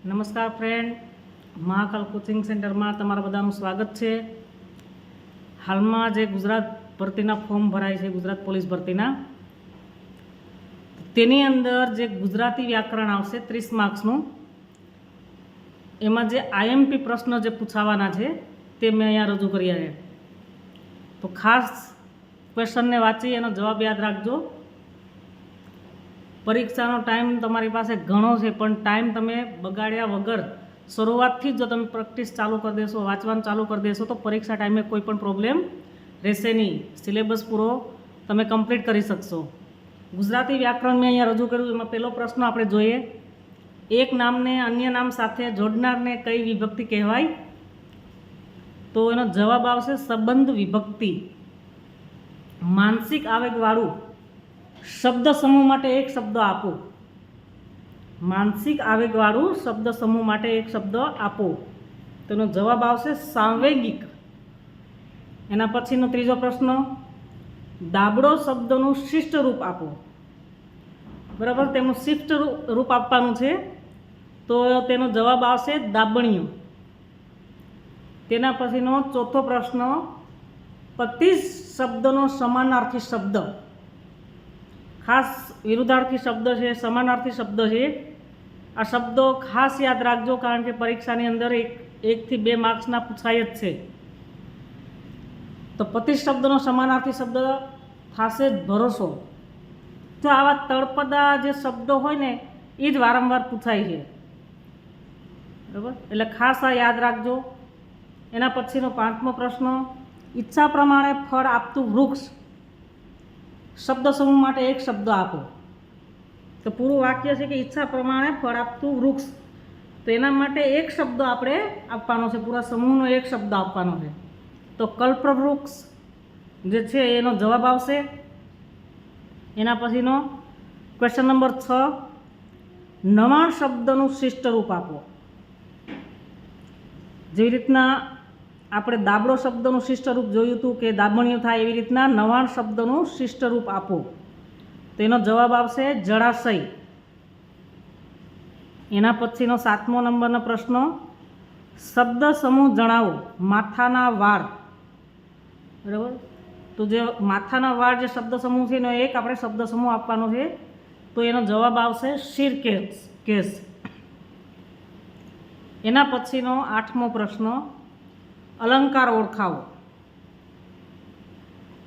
નમસ્કાર friend, Mahakal coaching સેન્ટરમાં તમારા બધાનું સ્વાગત છે. હાલમાં જે ગુજરાત ભરતીના ફોર્મ ભરાય છે, ગુજરાત પોલીસ ભરતીના, તેની અંદર જે ગુજરાતી વ્યાકરણ આવશે 30 માર્ક્સનું, એમાં જે આઈએમપી પ્રશ્ન જે પૂછાવાના છે તે મેં અહીંયા રજૂ કર્યા છે. તો ખાસ ક્વેશ્ચનને વાંચી એનો જવાબ યાદ રાખજો. પરીક્ષાનો ટાઈમ તમારી પાસે ઘણો છે, પણ ટાઈમ તમે બગાડ્યા વગર શરૂઆતથી જ જો તમે પ્રેક્ટિસ ચાલુ કરી દેશો, વાંચવાનું ચાલુ કરી દેશો, તો પરીક્ષા ટાઈમે કોઈ પણ પ્રોબ્લેમ રહેશે નહીં. સિલેબસ પૂરો તમે કમ્પ્લીટ કરી શકશો. ગુજરાતી વ્યાકરણ મેં અહીંયા રજૂ કર્યું. એમાં પહેલો પ્રશ્ન આપણે જોઈએ, એક નામને અન્ય નામ સાથે જોડનારને કઈ વિભક્તિ કહેવાય? તો એનો જવાબ આવશે સંબંધ વિભક્તિ. માનસિક આવેગવાળું શબ્દ સમૂહ માટે એક શબ્દ આપો. માનસિક આવેગવાળું શબ્દ સમૂહ માટે એક શબ્દ આપો. તેનો જવાબ આવશે સાંવેગિક. એના પછીનો ત્રીજો પ્રશ્ન, દાબડો શબ્દનું શિષ્ટ રૂપ આપો. બરાબર, તેમનું શિષ્ટ રૂપ આપવાનું છે, તો તેનો જવાબ આવશે દાબણિયું. તેના પછીનો ચોથો પ્રશ્ન, પતિ શબ્દનો સમાનાર્થી શબ્દ. ખાસ વિરુદ્ધાર્થી શબ્દ છે, સમાનાર્થી શબ્દ છે. આ શબ્દો ખાસ યાદ રાખજો, કારણ કે પરીક્ષાની અંદર એકથી 2 માર્ક્સના પૂછાય જ છે. તો પતિ શબ્દનો સમાનાર્થી શબ્દ થશે જ ભરોસો. તો આવા તળપદા જે શબ્દો હોય ને, એ જ વારંવાર પૂછાય છે. બરાબર, એટલે ખાસ આ યાદ રાખજો. એના પછીનો 5મો પ્રશ્ન, ઈચ્છા પ્રમાણે ફળ આપતું વૃક્ષ. શબ્દ સમૂહ માટે એક શબ્દ આપો. તો પૂરું વાક્ય છે કે ઈચ્છા પ્રમાણે ફળ આપતું વૃક્ષ, તો એના માટે એક શબ્દ આપણે આપવાનો છે, પૂરા સમૂહનો એક શબ્દ આપવાનો છે. તો કલ્પવૃક્ષ જે છે એનો જવાબ આવશે. એના પછીનો ક્વેશ્ચન નંબર 6, નવાણ શબ્દનું શિષ્ટ રૂપ આપો. જેવી રીતના આપણે દાબડો શબ્દનું શિષ્ટ રૂપ જોયું હતું કે દાબણિયું થાય, એવી રીતના નવાણ શબ્દનું શિષ્ટ રૂપ આપો. તો એનો જવાબ આવશે જળાશય. એના પછીનો 7મો નંબરનો પ્રશ્ન, શબ્દ સમૂહ જણાવો. માથાના વાળ. બરાબર, તો જે માથાના વાળ જે શબ્દ સમૂહ છે એનો એક આપણે શબ્દ સમૂહ આપવાનો છે, તો એનો જવાબ આવશે શિરકેશ. એના પછીનો 8મો પ્રશ્ન, અલંકાર ઓળખાવો.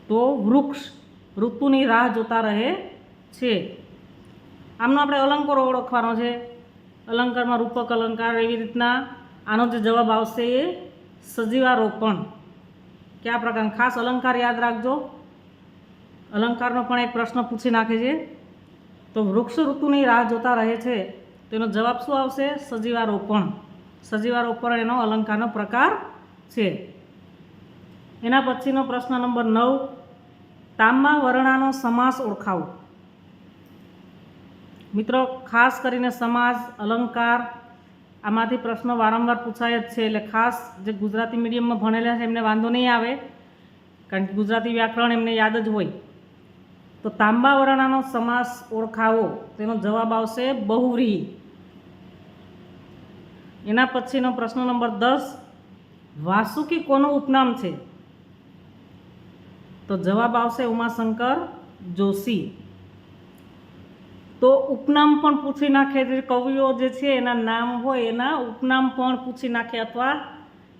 તો વૃક્ષ ઋતુની રાહ જોતા રહે છે. આમનો આપણે અલંકારો ઓળખવાનો છે. અલંકારમાં રૂપક અલંકાર, એવી રીતના આનો જે જવાબ આવશે એ સજીવારોપણ. કયા પ્રકાર? ખાસ અલંકાર યાદ રાખજો. અલંકારનો પણ એક પ્રશ્ન પૂછી નાખે છે. તો વૃક્ષ ઋતુની રાહ જોતા રહે છે, તો એનો જવાબ શું આવશે? સજીવારોપણ. સજીવારોપણ એનો અલંકારનો પ્રકાર છે. એના પછીનો પ્રશ્ન નંબર 9, તાંબા વર્ણાનો સમાસ ઓળખાવો. મિત્રો, ખાસ કરીને સમાસ, અલંકાર, આમાંથી પ્રશ્નો વારંવાર પૂછાય જ છે. એટલે ખાસ જે ગુજરાતી મીડિયમમાં ભણેલા છે એમને વાંધો નહીં આવે, કારણ કે ગુજરાતી વ્યાકરણ એમને યાદ જ હોય. તો તાંબા વર્ણાનો સમાસ ઓળખાવો, તેનો જવાબ આવશે બહુવ્રીહી. એના પછીનો પ્રશ્ન નંબર 10, વાસુકી કોનું ઉપનામ છે? તો જવાબ આવશે ઉમાશંકર જોશી. તો ઉપનામ પણ પૂછી નાખે, જે કવિઓ જે છે એના નામ હોય એના ઉપનામ પણ પૂછી નાખે, અથવા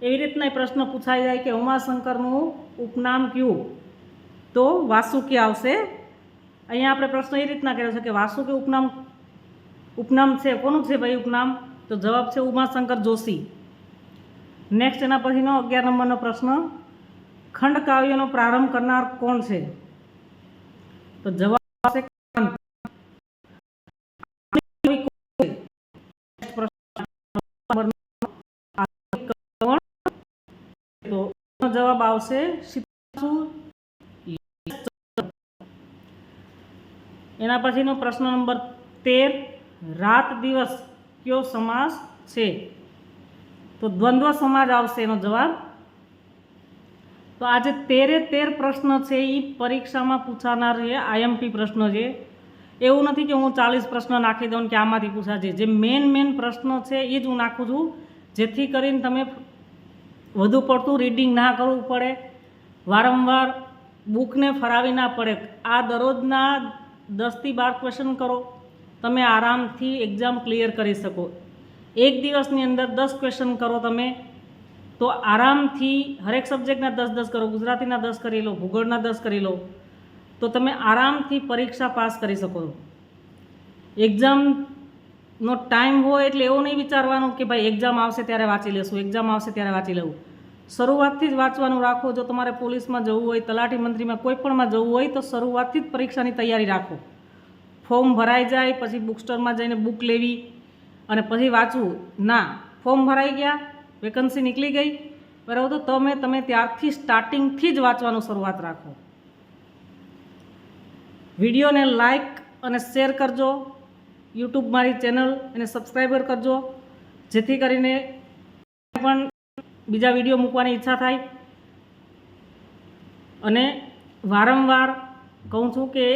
એવી રીતના પ્રશ્ન પૂછાઈ જાય કે ઉમાશંકરનું ઉપનામ કયું? તો વાસુકી આવશે. અહીંયા આપણે પ્રશ્ન એ રીતના કર્યો છે કે વાસુકી ઉપનામ છે, કોનું છે ભાઈ ઉપનામ? તો જવાબ છે ઉમાશંકર જોશી. નેક્સ્ટ એના પછીનો 11 નંબરનો પ્રશ્ન, ખંડકાવ્યનો પ્રારંભ કરનાર કોણ છે? તો જવાબ આવશે તો જવાબ આવશે એના પછીનો પ્રશ્ન નંબર 13, રાત દિવસ કયો સમાસ છે? તો દ્વંદ્વ સમાસ આવશે એનો જવાબ. તો આજે 13 પ્રશ્ન છે એ પરીક્ષામાં પૂછાનાર છે, આઈએમપી પ્રશ્ન છે. એવું નથી કે હું 40 પ્રશ્ન નાખી દઉં કે આમાંથી પૂછાશે. જે મેન પ્રશ્નો છે એ જ હું નાખું છું, જેથી કરીને તમે વધુ પડતું રીડિંગ ના કરવું પડે, વારંવાર બુકને ફરાવી ના પડે. આ દરરોજના 10 થી 12 ક્વેશ્ચન કરો, તમે આરામથી એક્ઝામ ક્લિયર કરી શકો. એક દિવસની અંદર 10 ક્વેશ્ચન કરો તમે તો આરામથી હરેક સબ્જેક્ટના 10 કરો, ગુજરાતીના 10 કરી લો, ભૂગોળના 10 કરી લો, તો તમે આરામથી પરીક્ષા પાસ કરી શકો. એક્ઝામનો ટાઈમ હોય એટલે એવું નહીં વિચારવાનું કે ભાઈ એક્ઝામ આવશે ત્યારે વાંચી લેશું, એક્ઝામ આવશે ત્યારે વાંચી લેવું. શરૂઆતથી જ વાંચવાનું રાખો. જો તમારે પોલીસમાં જવું હોય, તલાટી મંત્રીમાં કોઈ પણમાં જવું હોય તો શરૂઆતથી જ પરીક્ષાની તૈયારી રાખો. ફોર્મ ભરાઈ જાય પછી બુક સ્ટોરમાં જઈને બુક લેવી અને પછી વાંચવું ના. ફોર્મ ભરાઈ ગયા, વેકન્સી નીકળી ગઈ, બરાબર, તો તમે ત્યારથી સ્ટાર્ટિંગથી જ વાંચવાનું શરૂઆત રાખો. વિડીયોને લાઈક અને શેર કરજો. યુટ્યુબ મારી ચેનલ એને સબસ્ક્રાઈબર કરજો, જેથી કરીને પણ બીજા વિડીયો મૂકવાની ઈચ્છા થાય. અને વારંવાર કહું છું કે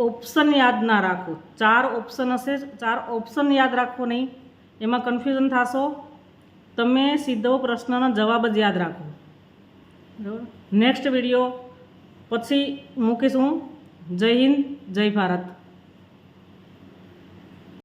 ઓપ્શન યાદ ના રાખો. 4 ઓપ્શન હશે, 4 ઓપ્શન યાદ રાખો નહીં, એમાં કન્ફ્યુઝન થશો. તમે સીધો પ્રશ્નનો જવાબ જ યાદ રાખો. બરાબર. નેક્સ્ટ વિડીયો પછી મૂકીશું. જય હિન્દ, જય ભારત.